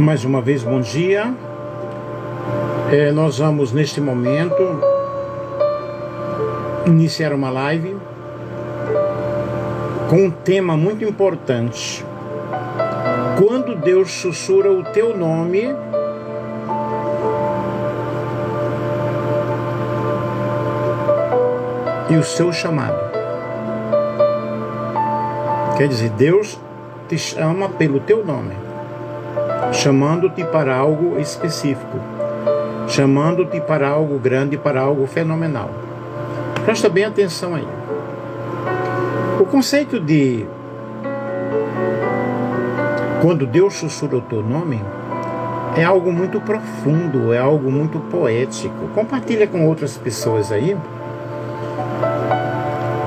Mais uma vez, bom dia. Nós vamos, neste momento, iniciar uma live com um tema muito importante. Quando Deus sussurra o teu nome, e o seu chamado. Quer dizer, Deus te chama pelo teu nome, chamando-te para algo específico, chamando-te para algo grande, para algo fenomenal. Presta bem atenção aí. O conceito de quando Deus sussurra o teu nome é algo muito profundo, é algo muito poético. Compartilha com outras pessoas aí,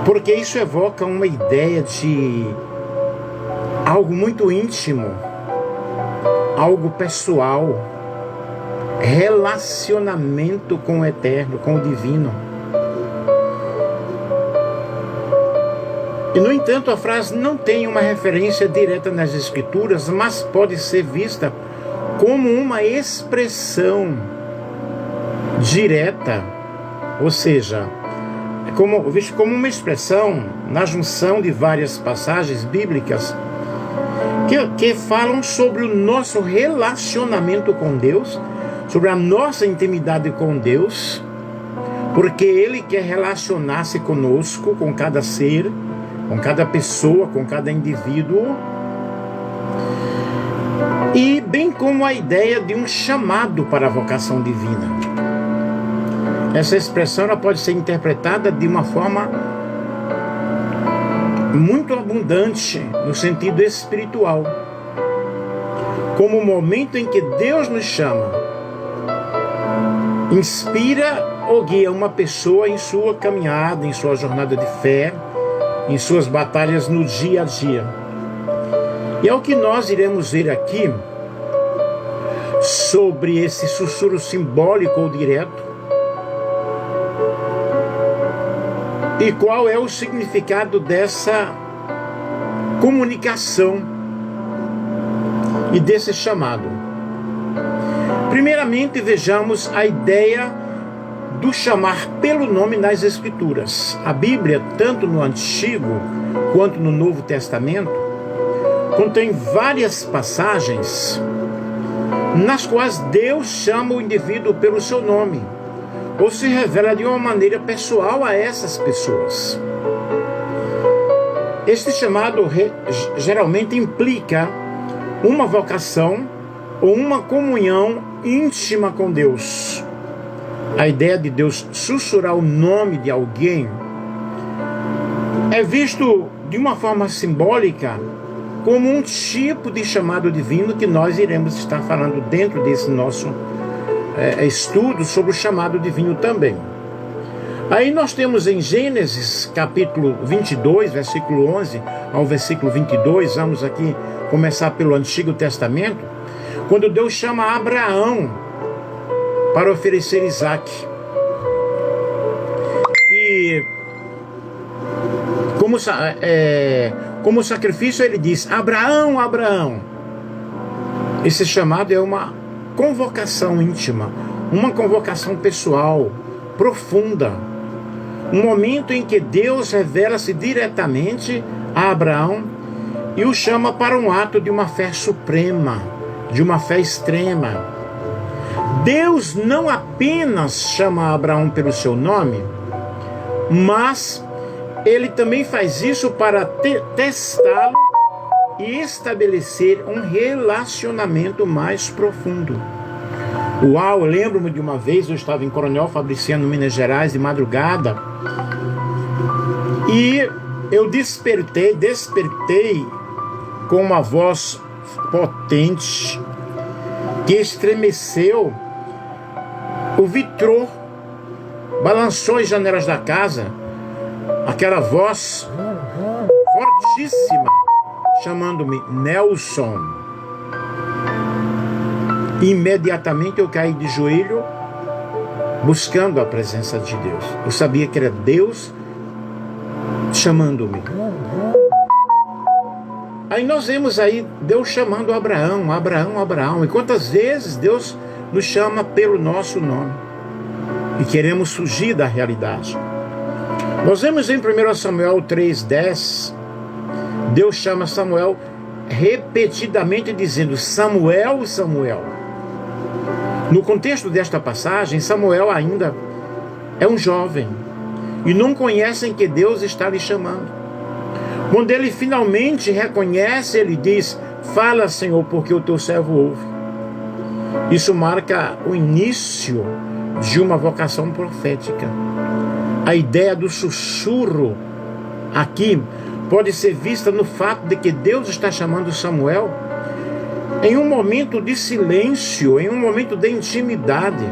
porque isso evoca uma ideia de algo muito íntimo, algo pessoal, relacionamento com o eterno, com o divino. E, no entanto, a frase não tem uma referência direta nas Escrituras, mas pode ser vista como uma expressão direta, ou seja, visto como uma expressão na junção de várias passagens bíblicas que falam sobre o nosso relacionamento com Deus, sobre a nossa intimidade com Deus, porque Ele quer relacionar-se conosco, com cada ser, com cada pessoa, com cada indivíduo, e bem como a ideia de um chamado para a vocação divina. Essa expressão ela pode ser interpretada de uma forma muito abundante no sentido espiritual, como o momento em que Deus nos chama, inspira ou guia uma pessoa em sua caminhada, em sua jornada de fé, em suas batalhas no dia a dia. E é o que nós iremos ver aqui sobre esse sussurro simbólico ou direto. E qual é o significado dessa comunicação e desse chamado? Primeiramente, vejamos a ideia do chamar pelo nome nas Escrituras. A Bíblia, tanto no Antigo quanto no Novo Testamento, contém várias passagens nas quais Deus chama o indivíduo pelo seu nome, ou se revela de uma maneira pessoal a essas pessoas. Este chamado geralmente implica uma vocação ou uma comunhão íntima com Deus. A ideia de Deus sussurrar o nome de alguém é visto de uma forma simbólica como um tipo de chamado divino que nós iremos estar falando dentro desse nosso estudo sobre o chamado divino também. Aí nós temos em Gênesis capítulo 22, versículo 11 ao versículo 22, vamos aqui começar pelo Antigo Testamento, quando Deus chama Abraão para oferecer Isaac. E como sacrifício ele diz: Abraão, Abraão. Esse chamado é uma convocação íntima, uma convocação pessoal, profunda. Um momento em que Deus revela-se diretamente a Abraão e o chama para um ato de uma fé suprema, de uma fé extrema. Deus não apenas chama Abraão pelo seu nome, mas ele também faz isso para testá-lo e estabelecer um relacionamento mais profundo. Uau, eu lembro-me de uma vez, eu estava em Coronel Fabriciano, Minas Gerais, de madrugada, e eu despertei com uma voz potente que estremeceu o vitrô, balançou as janelas da casa, aquela voz fortíssima chamando-me Nelson. Imediatamente eu caí de joelho buscando a presença de Deus. Eu sabia que era Deus chamando-me. Aí nós vemos aí Deus chamando Abraão, Abraão, Abraão. E quantas vezes Deus nos chama pelo nosso nome e queremos fugir da realidade. Nós vemos em 1 Samuel 3,10, Deus chama Samuel repetidamente dizendo: Samuel, Samuel. No contexto desta passagem, Samuel ainda é um jovem e não conhecem que Deus está lhe chamando. Quando ele finalmente reconhece, ele diz: fala, Senhor, porque o teu servo ouve. Isso marca o início de uma vocação profética. A ideia do sussurro aqui pode ser vista no fato de que Deus está chamando Samuel em um momento de silêncio, em um momento de intimidade,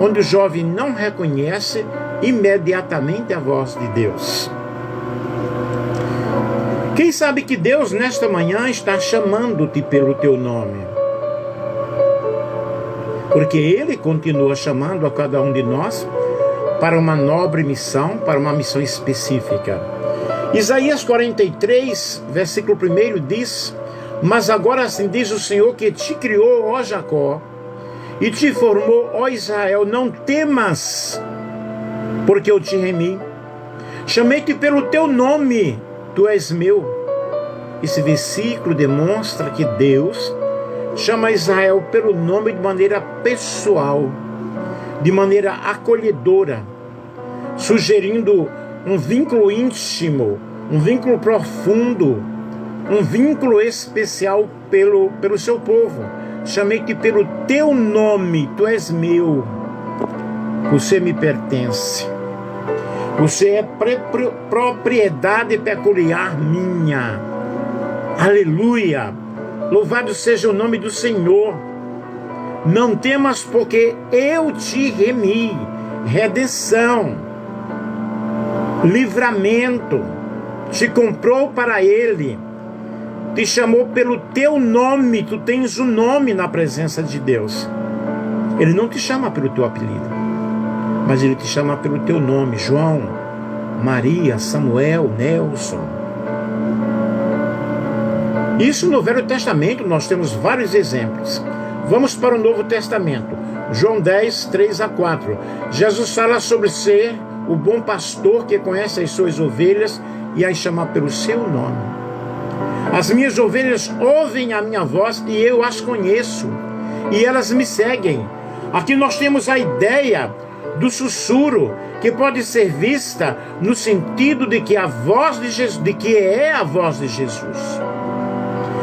onde o jovem não reconhece imediatamente a voz de Deus. Quem sabe que Deus nesta manhã está chamando-te pelo teu nome? Porque Ele continua chamando a cada um de nós para uma nobre missão, para uma missão específica. Isaías 43, versículo 1 diz: mas agora assim diz o Senhor que te criou, ó Jacó, e te formou, ó Israel, não temas, porque eu te remi. Chamei-te pelo teu nome, tu és meu. Esse versículo demonstra que Deus chama Israel pelo nome de maneira pessoal, de maneira acolhedora, sugerindo um vínculo íntimo, um vínculo profundo, um vínculo especial pelo seu povo. Chamei-te pelo teu nome, tu és meu, você me pertence, você é propriedade peculiar minha. Aleluia, louvado seja o nome do Senhor. Não temas, porque eu te remi. Redenção, livramento, te comprou para Ele, te chamou pelo teu nome. Tu tens um nome na presença de Deus. Ele não te chama pelo teu apelido, mas Ele te chama pelo teu nome: João, Maria, Samuel, Nelson. Isso no Velho Testamento nós temos vários exemplos. Vamos para o Novo Testamento. João 10, 3-4. Jesus fala sobre ser o bom pastor que conhece as suas ovelhas e as chama pelo seu nome. As minhas ovelhas ouvem a minha voz e eu as conheço, e elas me seguem. Aqui nós temos a ideia do sussurro, que pode ser vista no sentido de que a voz de Jesus, de que é a voz de Jesus.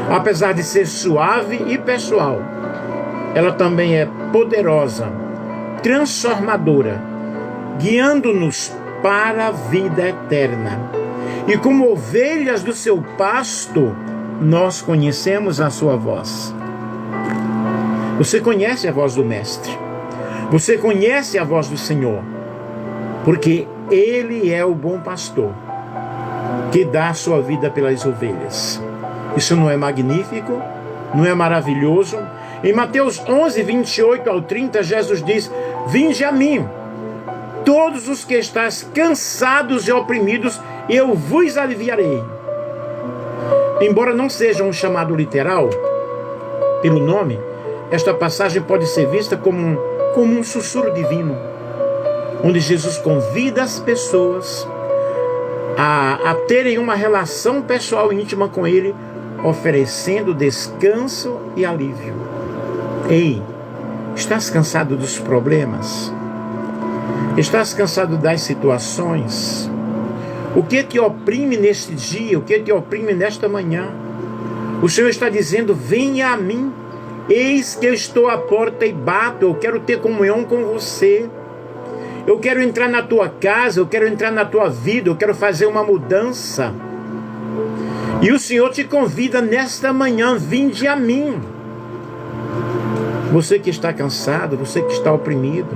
Apesar de ser suave e pessoal, ela também é poderosa, transformadora, guiando-nos para a vida eterna. E como ovelhas do seu pasto, nós conhecemos a sua voz. Você conhece a voz do Mestre. Você conhece a voz do Senhor, porque Ele é o bom pastor que dá a sua vida pelas ovelhas. Isso não é magnífico? Não é maravilhoso? Em Mateus 11, 28-30, Jesus diz: vinde a mim, todos os que estáis cansados e oprimidos, eu vos aliviarei. Embora não seja um chamado literal pelo nome, esta passagem pode ser vista como um sussurro divino, onde Jesus convida as pessoas a terem uma relação pessoal íntima com Ele, oferecendo descanso e alívio. Ei, estás cansado dos problemas? Estás cansado das situações? O que te oprime neste dia? O que te oprime nesta manhã? O Senhor está dizendo: venha a mim, eis que eu estou à porta e bato. Eu quero ter comunhão com você. Eu quero entrar na tua casa, eu quero entrar na tua vida, eu quero fazer uma mudança. E o Senhor te convida nesta manhã: vinde a mim. Você que está cansado, você que está oprimido,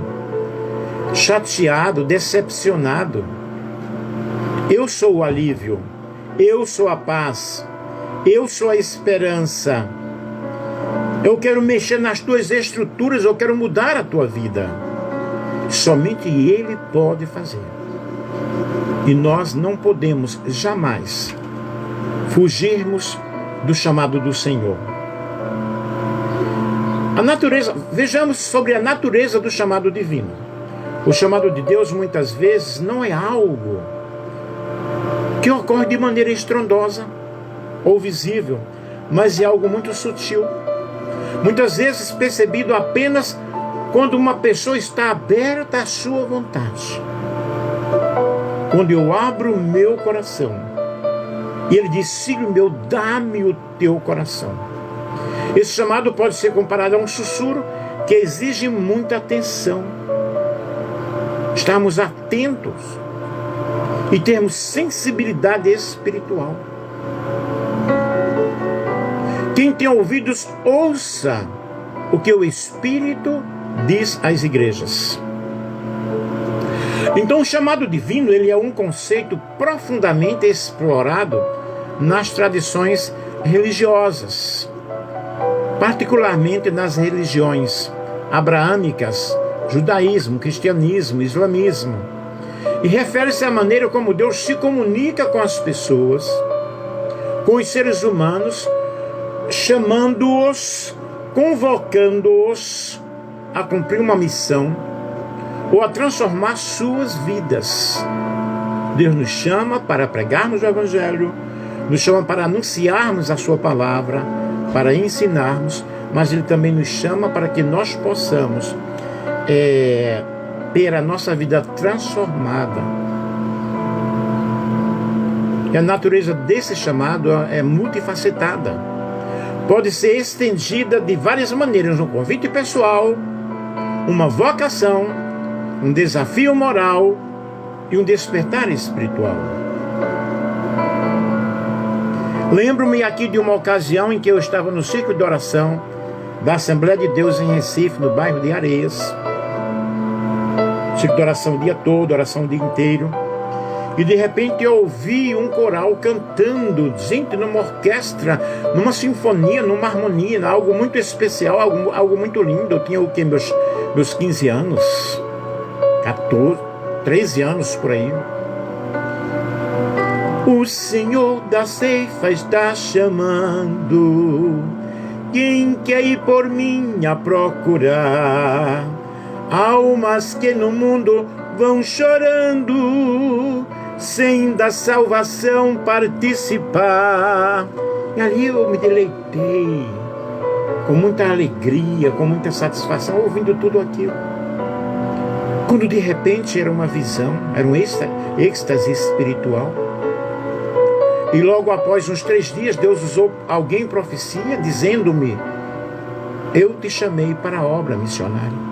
chateado, decepcionado, eu sou o alívio, eu sou a paz, eu sou a esperança. Eu quero mexer nas tuas estruturas, eu quero mudar a tua vida. Somente Ele pode fazer. E nós não podemos jamais fugirmos do chamado do Senhor. Vejamos sobre a natureza do chamado divino. O chamado de Deus muitas vezes não é algo que ocorre de maneira estrondosa ou visível, mas é algo muito sutil. Muitas vezes percebido apenas quando uma pessoa está aberta à sua vontade. Quando eu abro o meu coração e ele diz: filho meu, dá-me o teu coração. Esse chamado pode ser comparado a um sussurro que exige muita atenção. Estarmos atentos e termos sensibilidade espiritual. Quem tem ouvidos, ouça o que o Espírito diz às igrejas. Então, o chamado divino, ele é um conceito profundamente explorado nas tradições religiosas, particularmente nas religiões abraâmicas, judaísmo, cristianismo, islamismo, e refere-se à maneira como Deus se comunica com as pessoas, com os seres humanos, chamando-os, convocando-os a cumprir uma missão ou a transformar suas vidas. Deus nos chama para pregarmos o Evangelho, nos chama para anunciarmos a sua palavra, para ensinarmos, mas Ele também nos chama para que nós possamos ter a nossa vida transformada. E a natureza desse chamado é multifacetada. Pode ser estendida de várias maneiras: um convite pessoal, uma vocação, um desafio moral e um despertar espiritual. Lembro-me aqui de uma ocasião em que eu estava no círculo de oração da Assembleia de Deus em Recife, no bairro de Areias. Círculo de oração o dia todo, oração o dia inteiro. E de repente eu ouvi um coral cantando, gente, numa orquestra, numa sinfonia, numa harmonia, algo muito especial, algo muito lindo. Eu tinha o quê? Meus 15 anos, 14, 13 anos por aí. O Senhor da ceifa está chamando, quem quer ir por mim a procurar? Almas que no mundo vão chorando, sem da salvação participar. E ali eu me deleitei, com muita alegria, com muita satisfação, ouvindo tudo aquilo. Quando de repente era uma visão, era um êxtase espiritual. E logo após uns 3 dias, Deus usou alguém em profecia, dizendo-me: eu te chamei para a obra missionária.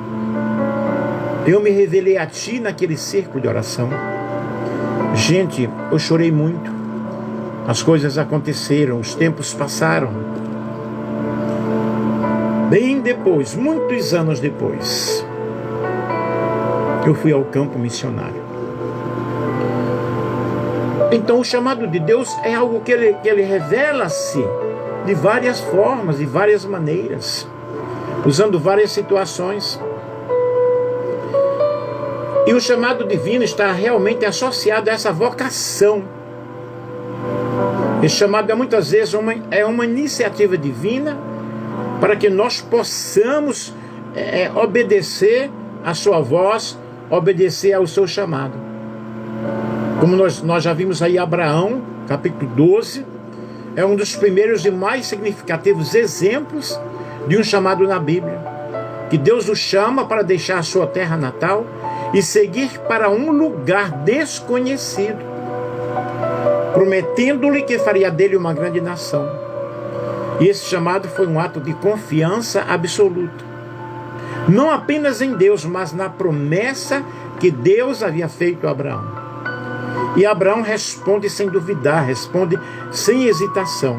Eu me revelei a ti naquele círculo de oração. Gente, eu chorei muito. As coisas aconteceram, os tempos passaram. Bem depois, muitos anos depois, eu fui ao campo missionário. Então o chamado de Deus é algo que ele revela-se de várias formas, de várias maneiras, usando várias situações. E o chamado divino está realmente associado a essa vocação. Esse chamado muitas vezes é uma iniciativa divina para que nós possamos obedecer à sua voz, obedecer ao seu chamado. Como nós já vimos aí, Abraão, capítulo 12, é um dos primeiros e mais significativos exemplos de um chamado na Bíblia. Que Deus o chama para deixar a sua terra natal e seguir para um lugar desconhecido, prometendo-lhe que faria dele uma grande nação. E esse chamado foi um ato de confiança absoluta, não apenas em Deus, mas na promessa que Deus havia feito a Abraão. E Abraão responde sem duvidar, responde sem hesitação.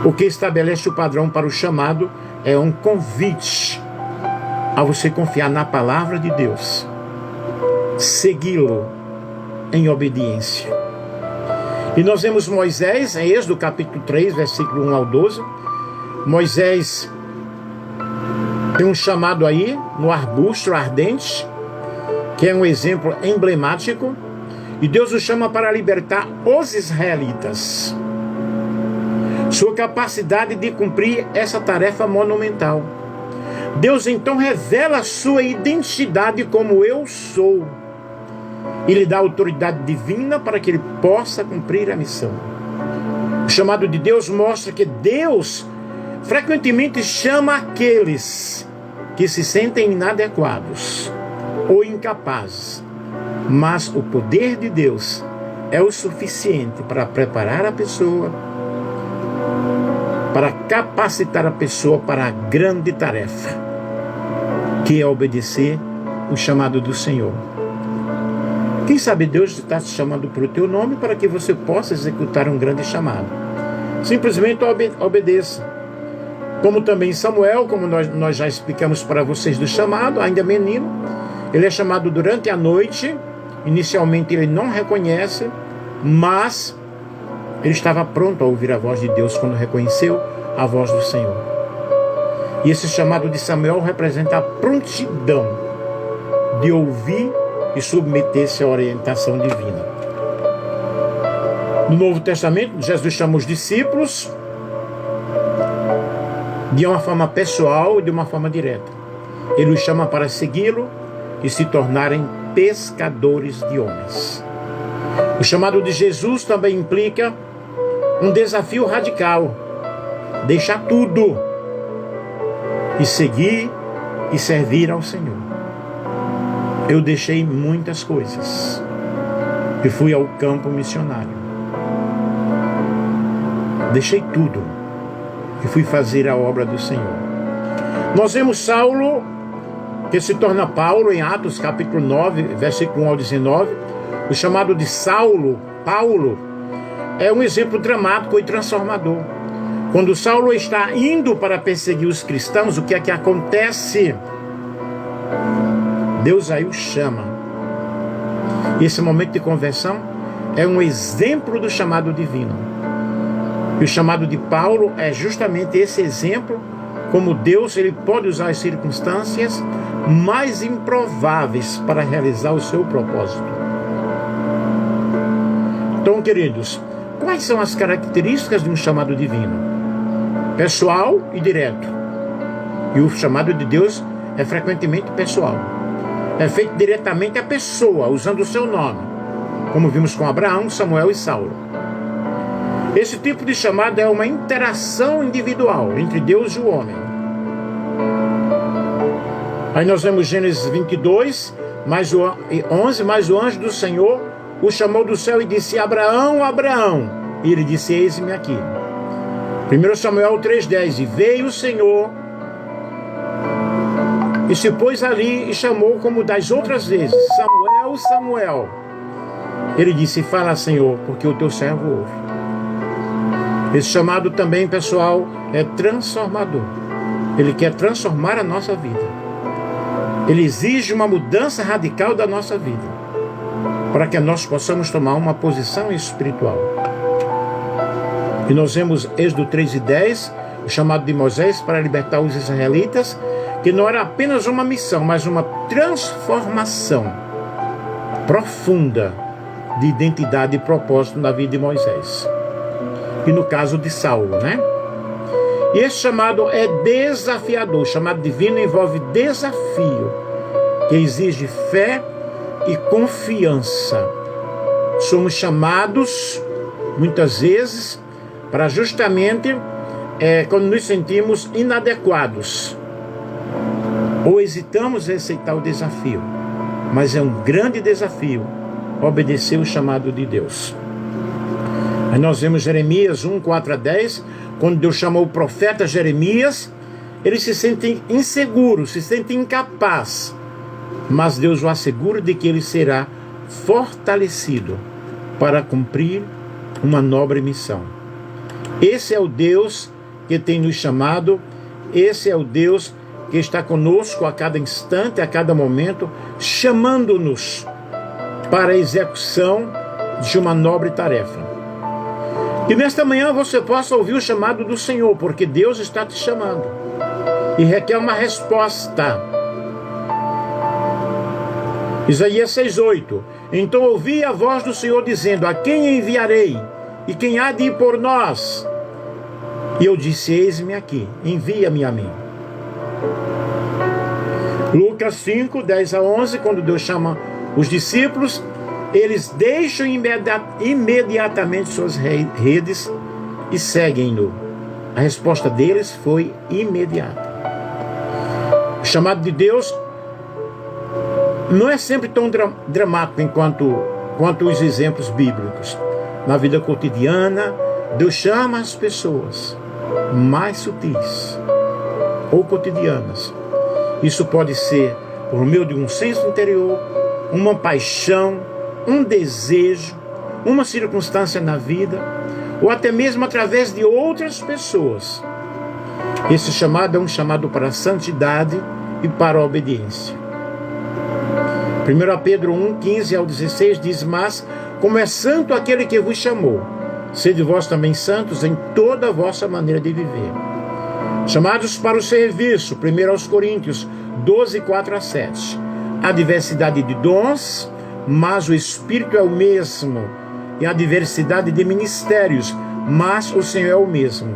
O que estabelece o padrão para o chamado é um convite a você confiar na palavra de Deus, segui-lo em obediência. E nós vemos Moisés, em Êxodo capítulo 3, versículo 1 ao 12. Moisés tem um chamado aí no arbusto ardente, que é um exemplo emblemático. E Deus o chama para libertar os israelitas. sua capacidade de cumprir essa tarefa monumental. Deus então revela a sua identidade como eu sou e lhe dá autoridade divina para que ele possa cumprir a missão. O chamado de Deus mostra que Deus frequentemente chama aqueles que se sentem inadequados ou incapazes, mas o poder de Deus é o suficiente para preparar a pessoa, para capacitar a pessoa para a grande tarefa, que é obedecer o chamado do Senhor. Quem sabe Deus está te chamando para o teu nome para que você possa executar um grande chamado. Simplesmente obedeça. Como também Samuel, como nós já explicamos para vocês do chamado, ainda menino, ele é chamado durante a noite. Inicialmente ele não reconhece, mas ele estava pronto a ouvir a voz de Deus quando reconheceu a voz do Senhor. E esse chamado de Samuel representa a prontidão de ouvir e submeter-se à orientação divina. No Novo Testamento, Jesus chama os discípulos de uma forma pessoal e de uma forma direta. Ele os chama para segui-lo e se tornarem pescadores de homens. O chamado de Jesus também implica um desafio radical: deixar tudo e seguir e servir ao Senhor. Eu deixei muitas coisas e fui ao campo missionário. Deixei tudo e fui fazer a obra do Senhor. Nós vemos Saulo, que se torna Paulo, em Atos capítulo 9, versículo 1 ao 19. O chamado de Saulo, Paulo, é um exemplo dramático e transformador. Quando Saulo está indo para perseguir os cristãos, o que é que acontece? Deus aí o chama. E esse momento de conversão é um exemplo do chamado divino. E o chamado de Paulo é justamente esse exemplo, como Deus ele pode usar as circunstâncias mais improváveis para realizar o seu propósito. Então, queridos, quais são as características de um chamado divino? Pessoal e direto. E o chamado de Deus é frequentemente pessoal. É feito diretamente à pessoa, usando o seu nome, como vimos com Abraão, Samuel e Saulo. Esse tipo de chamado é uma interação individual entre Deus e o homem. Aí nós vemos Gênesis 22, mais o 11, mas o anjo do Senhor o chamou do céu e disse: Abraão, Abraão. E ele disse: eis-me aqui. 1 Samuel 3,10. E veio o Senhor e se pôs ali e chamou como das outras vezes: Samuel, Samuel. Ele disse: fala, Senhor, porque o teu servo ouve. Esse chamado também, pessoal, é transformador. Ele quer transformar a nossa vida. Ele exige uma mudança radical da nossa vida, para que nós possamos tomar uma posição espiritual. E nós vemos Êxodo 3:10, o chamado de Moisés para libertar os israelitas, que não era apenas uma missão, mas uma transformação profunda de identidade e propósito na vida de Moisés. E no caso de Saulo, né? E esse chamado é desafiador. O chamado divino envolve desafio, que exige fé e confiança. Somos chamados, muitas vezes, para justamente quando nos sentimos inadequados ou hesitamos em aceitar o desafio. Mas é um grande desafio obedecer o chamado de Deus. Aí nós vemos Jeremias 1:4-10, quando Deus chamou o profeta Jeremias, ele se sente inseguro, se sente incapaz, mas Deus o assegura de que ele será fortalecido para cumprir uma nobre missão. Esse é o Deus que tem nos chamado, esse é o Deus que está conosco a cada instante, a cada momento, chamando-nos para a execução de uma nobre tarefa. Que nesta manhã você possa ouvir o chamado do Senhor, porque Deus está te chamando e requer uma resposta. Isaías 6:8. Então ouvi a voz do Senhor dizendo: a quem enviarei? E quem há de ir por nós? E eu disse: eis-me aqui, envia-me a mim. Lucas 5, 10 a 11, quando Deus chama os discípulos, eles deixam imediatamente suas redes e seguem-no. A resposta deles foi imediata. O chamado de Deus não é sempre tão dramático quanto os exemplos bíblicos. Na vida cotidiana, Deus chama as pessoas mais sutis ou cotidianas. Isso pode ser por meio de um senso interior, uma paixão, um desejo, uma circunstância na vida, ou até mesmo através de outras pessoas. Esse chamado é um chamado para a santidade e para a obediência. 1 Pedro 1, 15 ao 16 diz: mas como é santo aquele que vos chamou, sede vós também santos em toda a vossa maneira de viver. Chamados para o serviço, 1 Coríntios 12, 4 a 7. Há diversidade de dons, mas o Espírito é o mesmo. E há diversidade de ministérios, mas o Senhor é o mesmo.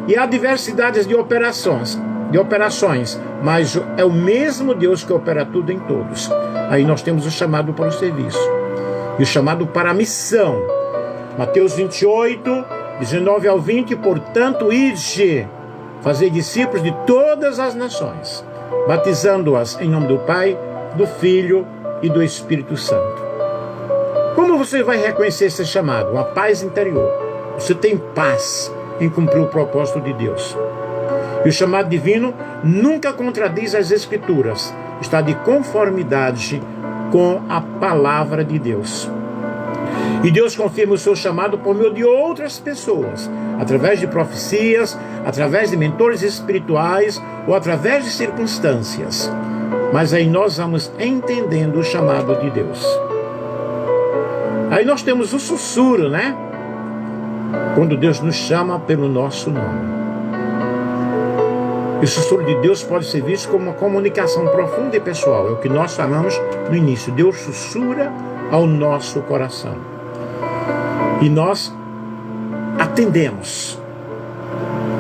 E há diversidades de operações, mas é o mesmo Deus que opera tudo em todos. Aí nós temos o chamado para o serviço e o chamado para a missão. Mateus 28, 19 ao 20, portanto, ide, fazei discípulos de todas as nações, batizando-as em nome do Pai, do Filho e do Espírito Santo. Como você vai reconhecer esse chamado? Uma paz interior. Você tem paz em cumprir o propósito de Deus. E o chamado divino nunca contradiz as Escrituras. Está de conformidade com a palavra de Deus. E Deus confirma o seu chamado por meio de outras pessoas, através de profecias, através de mentores espirituais ou através de circunstâncias. Mas aí nós vamos entendendo o chamado de Deus. Aí nós temos o sussurro, né? Quando Deus nos chama pelo nosso nome. O sussurro de Deus pode ser visto como uma comunicação profunda e pessoal. É o que nós falamos no início. Deus sussurra ao nosso coração. E nós atendemos.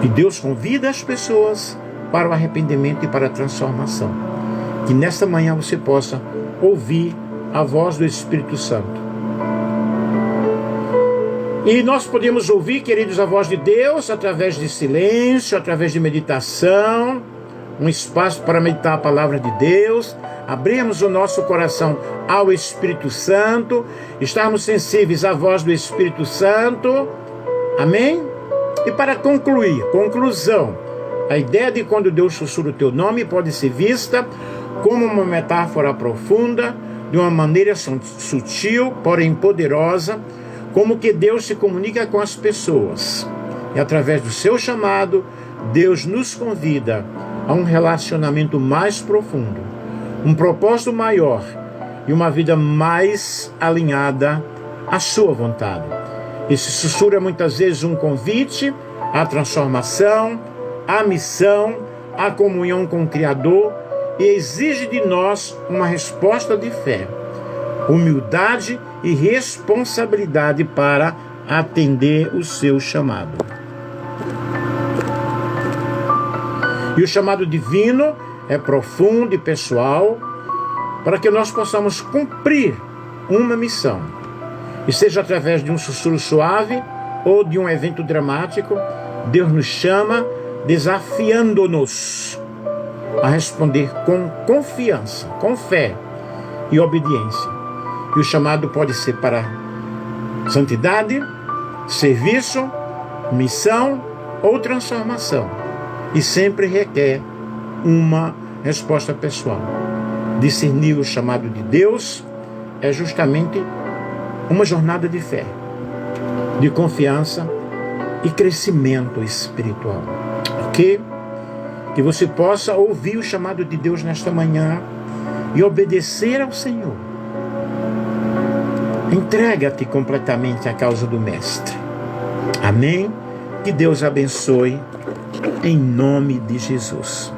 E Deus convida as pessoas para o arrependimento e para a transformação. Que nesta manhã você possa ouvir a voz do Espírito Santo. E nós podemos ouvir, queridos, a voz de Deus através de silêncio, através de meditação, um espaço para meditar a palavra de Deus, abrirmos o nosso coração ao Espírito Santo, estarmos sensíveis à voz do Espírito Santo, amém? E para conclusão, a ideia de quando Deus sussurra o teu nome pode ser vista como uma metáfora profunda, de uma maneira sutil, porém poderosa, como que Deus se comunica com as pessoas. E através do seu chamado, Deus nos convida a um relacionamento mais profundo, um propósito maior e uma vida mais alinhada à sua vontade. Esse sussurro é muitas vezes um convite à transformação, à missão, à comunhão com o Criador e exige de nós uma resposta de fé, humildade e responsabilidade para atender o seu chamado. E o chamado divino é profundo e pessoal para que nós possamos cumprir uma missão. E seja através de um sussurro suave ou de um evento dramático, Deus nos chama desafiando-nos a responder com confiança, com fé e obediência. E o chamado pode ser para santidade, serviço, missão ou transformação. E sempre requer uma resposta pessoal. Discernir o chamado de Deus é justamente uma jornada de fé, de confiança e crescimento espiritual. Ok? Que você possa ouvir o chamado de Deus nesta manhã e obedecer ao Senhor. Entrega-te completamente à causa do Mestre. Amém? Que Deus abençoe em nome de Jesus.